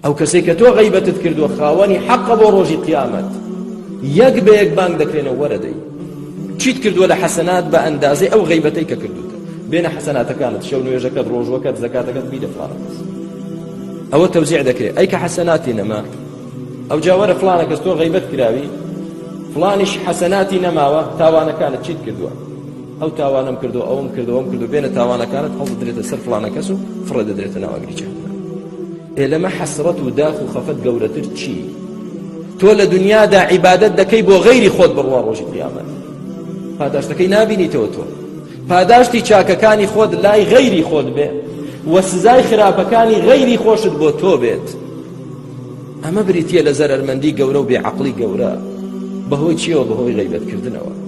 ئەو کەسێک کە تۆ غەیبەتت کردووە خاوەنی حەقە بۆ ڕۆژی قیامەت یەک بە یەک بانگ دەکرێنەوە وەرەدەی چیت کردووە لە حەسەنات بە ئەندازەی ئەو غەیبەتەی کە کردوتە بێنە حەسەناتەکانت شەو نوێژەکەت ڕۆژوەکەت زەکاتەکەت بیدە فڵانە کەس ئەوە تەوزیع دەکرێت ئەی کە حەسەناتی نەما ئەو جاوەرە فڵانە کەس تۆ غەیبەت کراوی فڵانیش حەسەناتی نەماوە تاوانەکانت چیت کردووە ئەو تاوانم کردو ئەوم کردو ئەوم کردو بێنە تاوانەکانت هەڵ دەدرێتە سەر فڵانە کەس و فڕە دەدرێتە ناو ئەگری جەهەنەم لەمە حەسرەت و داخ و خەفەت گەورەتر چی تۆ لە دنیادا عیبادەت دەکەی بۆ غەیری خۆت بڕوا ڕۆژی قیامەت پاداشتەکەی نابینیتەوە تۆ پاداشتی چاکەکانی خۆت لای غەیری خۆت بێ و سزای خراپەکانی غەیری خۆشت بۆ تۆ بێت ئەمە بریتیە لە زەرەرمەندی گەورە و بێعەقڵی گەورە بەهۆی چیەوە بەهۆی غەیبەتکردنەوە